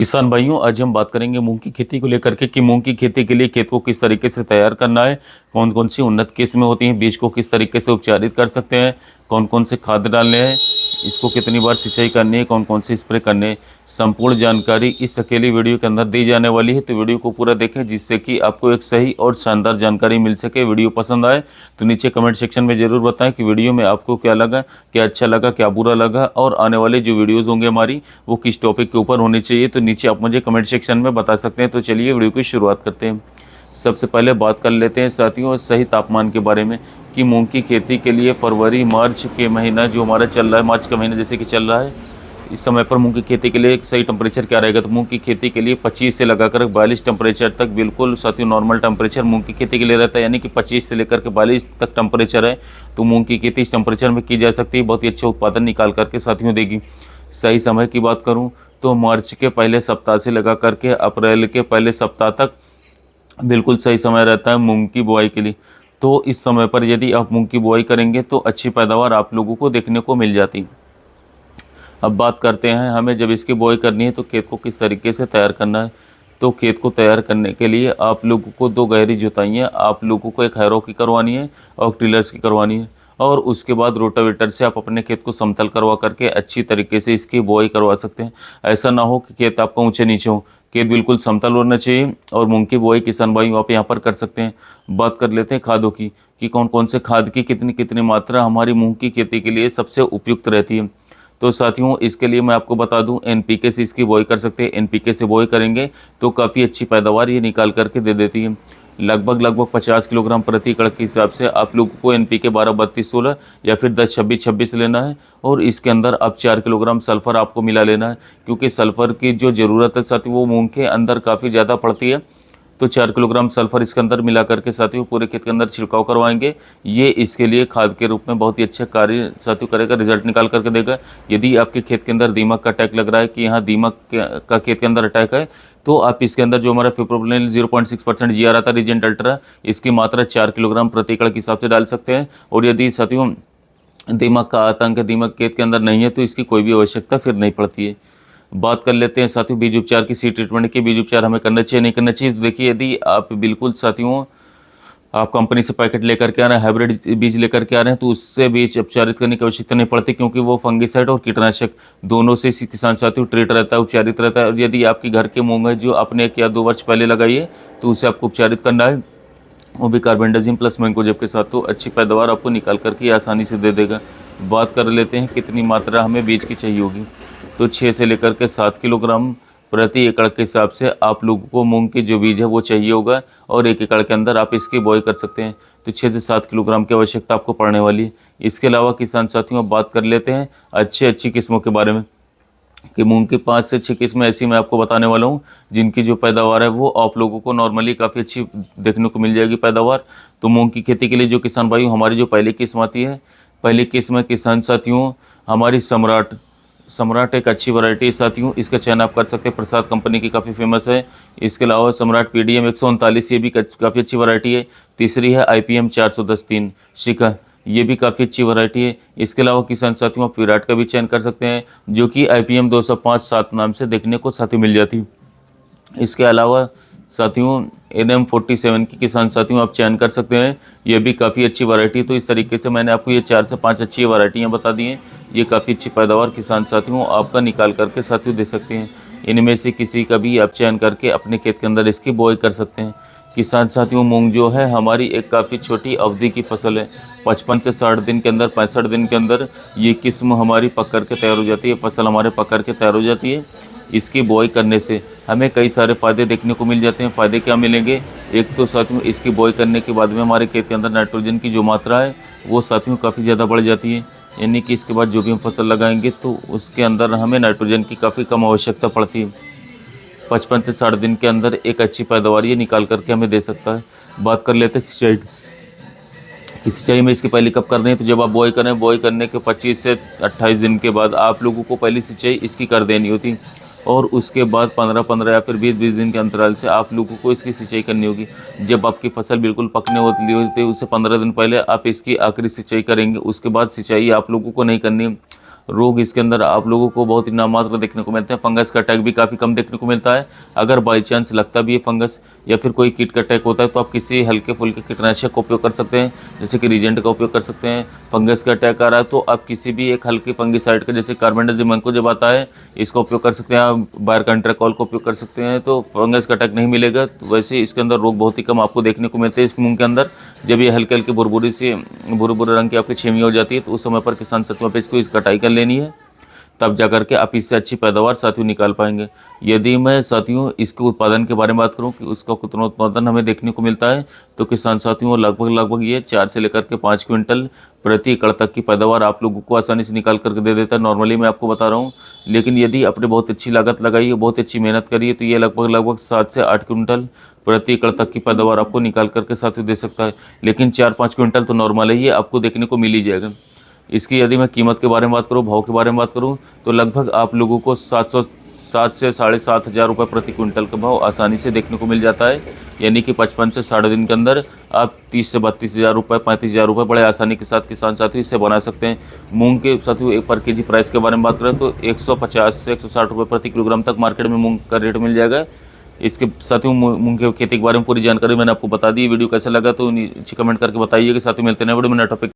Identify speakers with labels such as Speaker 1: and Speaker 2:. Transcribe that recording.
Speaker 1: किसान भाइयों, आज हम बात करेंगे मूंग की खेती को लेकर के कि मूंग की खेती के लिए खेत को किस तरीके से तैयार करना है, कौन कौन सी उन्नत किस्में होती हैं, बीज को किस तरीके से उपचारित कर सकते हैं, कौन कौन से खाद डालने हैं, इसको कितनी बार सिंचाई करनी है, कौन कौन से स्प्रे करने हैं। संपूर्ण जानकारी इस अकेली वीडियो के अंदर दी जाने वाली है, तो वीडियो को पूरा देखें जिससे कि आपको एक सही और शानदार जानकारी मिल सके। वीडियो पसंद आए तो नीचे कमेंट सेक्शन में ज़रूर बताएं कि वीडियो में आपको क्या लगा, क्या अच्छा लगा, क्या बुरा लगा, और आने वाले जो वीडियोज़ होंगे हमारी वो किस टॉपिक के ऊपर होनी चाहिए, तो नीचे आप मुझे कमेंट सेक्शन में बता सकते हैं। तो चलिए वीडियो की शुरुआत करते हैं। सबसे पहले बात कर लेते हैं साथियों सही तापमान के बारे में कि मूंग की खेती के लिए फरवरी मार्च के महीना जो हमारा चल रहा है, मार्च का महीना जैसे कि चल रहा है, इस समय पर मूंग की खेती के लिए एक सही टेम्परेचर क्या रहेगा। तो मूंग की खेती के लिए 25 से लगाकर 42 टेम्परेचर तक बिल्कुल साथियों नॉर्मल टेम्परेचर मूंग की खेती के लिए रहता है, यानी कि 25 से लेकर के 42 तक टेम्परेचर है। तो मूंग की खेती इस टेम्परेचर में की जा सकती है, बहुत ही अच्छा उत्पादन निकाल करके साथियों देगी। सही समय की बात करूँ तो मार्च के पहले सप्ताह से लगा करके अप्रैल के पहले सप्ताह तक बिल्कुल सही समय रहता है मूंग की बुआई के लिए। तो इस समय पर यदि आप मूंग की बुआई करेंगे तो अच्छी पैदावार आप लोगों को देखने को मिल जाती। अब बात करते हैं हमें जब इसकी बुआई करनी है तो खेत को किस तरीके से तैयार करना है। तो खेत को तैयार करने के लिए आप लोगों को दो गहरी जुताइयाँ आप लोगों को एक हैरो की करवानी है और टिलर्स की करवानी है, और उसके बाद रोटावेटर से आप अपने खेत को समतल करवा करके अच्छी तरीके से इसकी बुआई करवा सकते हैं। ऐसा ना हो कि खेत आपका ऊंचे नीचे हो, खेत बिल्कुल समतल होना चाहिए और मूंग की बुआई किसान भाई आप यहाँ पर कर सकते हैं। बात कर लेते हैं खादों की कि कौन कौन से खाद की कितनी कितनी मात्रा हमारी मूंग की खेती के लिए सबसे उपयुक्त रहती है। तो साथियों इसके लिए मैं आपको बता दूं एनपीके से इसकी बुआई कर सकते हैं। एनपीके से बुआई करेंगे तो काफ़ी अच्छी पैदावार ये निकाल करके दे देती है। लगभग 50 किलोग्राम प्रति एकड़ के हिसाब से आप लोगों को एनपीके 12-32-16 या फिर 10-26-26 लेना है, और इसके अंदर आप 4 किलोग्राम सल्फ़र आपको मिला लेना है, क्योंकि सल्फ़र की जो ज़रूरत है साथियों वो मूंग के अंदर काफ़ी ज़्यादा पड़ती है। तो 4 किलोग्राम सल्फर इसके अंदर मिला करके साथियों पूरे खेत के अंदर छिड़काव करवाएंगे। ये इसके लिए खाद के रूप में बहुत ही अच्छा कार्य साथियों करेगा, रिजल्ट निकाल करके देगा। यदि आपके खेत के अंदर दीमक का अटैक लग रहा है कि यहाँ दीमक का खेत के अंदर अटैक है, तो आप इसके अंदर जो हमारा फिप्रोनिल 0.6% जीआर आता है रीजेंट अल्ट्रा, इसकी मात्रा 4 किलोग्राम प्रति एकड़ के हिसाब से डाल सकते हैं। और यदि साथियों दीमक का आतंक दीमक खेत के अंदर नहीं है तो इसकी कोई भी आवश्यकता फिर नहीं पड़ती है। बात कर लेते हैं साथियों बीज उपचार की, सीड ट्रीटमेंट की। बीज उपचार हमें करना चाहिए नहीं करना चाहिए, तो देखिए यदि आप बिल्कुल साथियों आप कंपनी से पैकेट लेकर के आ रहे हैं, हाइब्रिड बीज लेकर के आ रहे हैं, तो उससे बीज उपचारित करने की आवश्यकता नहीं पड़ती, क्योंकि वो फंगिसाइड और कीटनाशक दोनों से किसान साथियों ट्रीट रहता है, उपचारित रहता है। और यदि आपकी घर के मूंग है जो आपने 1 या 2 वर्ष पहले लगाई है तो उसे आपको उपचारित करना है, वो भी कार्बेंडाजिम प्लस मैंकोजेब के साथ, तो अच्छी पैदावार आपको निकाल करके आसानी से दे देगा। बात कर लेते हैं कितनी मात्रा हमें बीज की चाहिए होगी। तो 6 से लेकर के 7 किलोग्राम प्रति एकड़ के हिसाब से आप लोगों को मूंग की जो बीज है वो चाहिए होगा, और 1 एकड़ के अंदर आप इसकी बुआई कर सकते हैं। तो 6 से 7 किलोग्राम की आवश्यकता आपको पड़ने वाली है। इसके अलावा किसान साथियों अब बात कर लेते हैं अच्छी किस्मों के बारे में कि मूंग की 5 से 6 किस्में ऐसी मैं आपको बताने वाला हूँ जिनकी जो पैदावार है वो आप लोगों को नॉर्मली काफ़ी अच्छी देखने को मिल जाएगी पैदावार। तो मूंग की खेती के लिए जो किसान भाइयों हमारी जो पहली किस्म आती है, पहली किस्म है किसान साथियों हमारी सम्राट। सम्राट एक अच्छी वैरायटी है साथियों, इसका चयन आप कर सकते हैं, प्रसाद कंपनी की काफ़ी फेमस है। इसके अलावा सम्राट पीडीएम 139 ये भी काफ़ी अच्छी वैरायटी है। तीसरी है आईपीएम 410-3 शिखा, ये भी काफ़ी अच्छी वैरायटी है। इसके अलावा किसान साथियों आप विराट का भी चयन कर सकते हैं, जो कि आईपीएम 205-7 नाम से देखने को साथियों मिल जाती है। इसके अलावा साथियों NM47 की किसान साथियों आप चयन कर सकते हैं, ये भी काफ़ी अच्छी वैरायटी। तो इस तरीके से मैंने आपको ये 4 से 5 अच्छी वैरायटियाँ बता दी हैं, ये काफ़ी अच्छी पैदावार किसान साथियों आपका निकाल करके साथियों दे सकते हैं। इनमें से किसी का भी आप चयन करके अपने खेत के अंदर इसकी बुआई कर सकते हैं। किसान साथियों मूंग जो है हमारी एक काफ़ी छोटी अवधि की फसल है, 55 से 60 दिन के अंदर 65 दिन के अंदर ये किस्म हमारी पक कर के तैयार हो जाती है, फसल हमारे पक कर के तैयार हो जाती है। इसकी बुआई करने से हमें कई सारे फ़ायदे देखने को मिल जाते हैं। फ़ायदे क्या मिलेंगे, एक तो साथियों इसकी बुआई करने के बाद में हमारे खेत के अंदर नाइट्रोजन की जो मात्रा है वो साथियों काफ़ी ज़्यादा बढ़ जाती है, यानी कि इसके बाद जो भी हम फसल लगाएंगे तो उसके अंदर हमें नाइट्रोजन की काफ़ी कम आवश्यकता पड़ती है। 55 से 60 दिन के अंदर एक अच्छी पैदावार ये निकाल करके हमें दे सकता है। बात कर लेते हैं सिंचाई की। सिंचाई में इसकी पहली कब करनी है, तो जब आप बुआई करें, बुआई करने के 25 से 28 दिन के बाद आप लोगों को पहली सिंचाई इसकी कर देनी होती, और उसके बाद 15-15 या फिर 20-20 दिन के अंतराल से आप लोगों को इसकी सिंचाई करनी होगी। जब आपकी फसल बिल्कुल पकने वाली होती है उससे 15 दिन पहले आप इसकी आखिरी सिंचाई करेंगे, उसके बाद सिंचाई आप लोगों को नहीं करनी। रोग इसके अंदर आप लोगों को बहुत ही नामात्र देखने को मिलते हैं। फंगस का अटैक भी काफ़ी कम देखने को मिलता है। अगर बाई चांस लगता भी है फंगस या फिर कोई कीट का अटैक होता है तो आप किसी हल्के फुल्के कीटनाशक का उपयोग कर सकते हैं, जैसे कि रीजेंट का उपयोग कर सकते हैं। फंगस का अटैक आ रहा है तो आप किसी भी एक हल्के फंगिसाइड का, जैसे कार्बेंडाजिम जब आता है, इसका उपयोग कर सकते हैं। आप बायर कंट्राकॉल का उपयोग कर सकते हैं, तो फंगस का अटैक नहीं मिलेगा। तो वैसे इसके अंदर रोग बहुत ही कम आपको देखने को मिलते हैं इस मूंग के अंदर। जब ये हल्के हल्के बुरबुरी से बुरे रंग की आपकी छेमी हो जाती है तो उस समय पर किसान साथियों पे इसको इस कटाई कर लेनी है, तब जा करके आप इससे अच्छी पैदावार साथियों निकाल पाएंगे। यदि मैं साथियों इसके उत्पादन के बारे में बात करूं कि उसका कितना उत्पादन हमें देखने को मिलता है, तो किसान साथियों लगभग ये 4 से लेकर के 5 क्विंटल प्रति एकड़ तक की पैदावार आप लोगों को आसानी से निकाल करके दे देता है। नॉर्मली मैं आपको बता रहा हूँ, लेकिन यदि आपने बहुत अच्छी लागत लगाई है, बहुत अच्छी मेहनत करी है, तो ये लगभग 7 से 8 क्विंटल प्रति एकड़ तक की पैदावार आपको निकाल करके साथियों दे सकता है। लेकिन 4-5 क्विंटल तो नॉर्मल है, ये आपको देखने को मिल ही जाएगा। इसकी यदि मैं कीमत के बारे में बात करूँ, भाव के बारे में बात करूँ, तो लगभग आप लोगों को 7 से 7,500 रुपये प्रति क्विंटल का भाव आसानी से देखने को मिल जाता है। यानी कि 55 से 60 दिन के अंदर आप 30 से 32,000 रुपये, 35,000 रुपये बड़े आसानी के साथ किसान साथियों इससे बना सकते हैं। मूंग के साथियों एक पर केजी प्राइस के बारे में बात करें तो 150 से 160 रुपये प्रति किलोग्राम तक मार्केट में मूंग का रेट मिल जाएगा। इसके साथियों मूंग की खेती के बारे में पूरी जानकारी मैंने आपको बता दी। वीडियो कैसा लगा तो नीचे कमेंट करके बताइए कि साथियों मिलते हैं वीडियो में नए टॉपिक।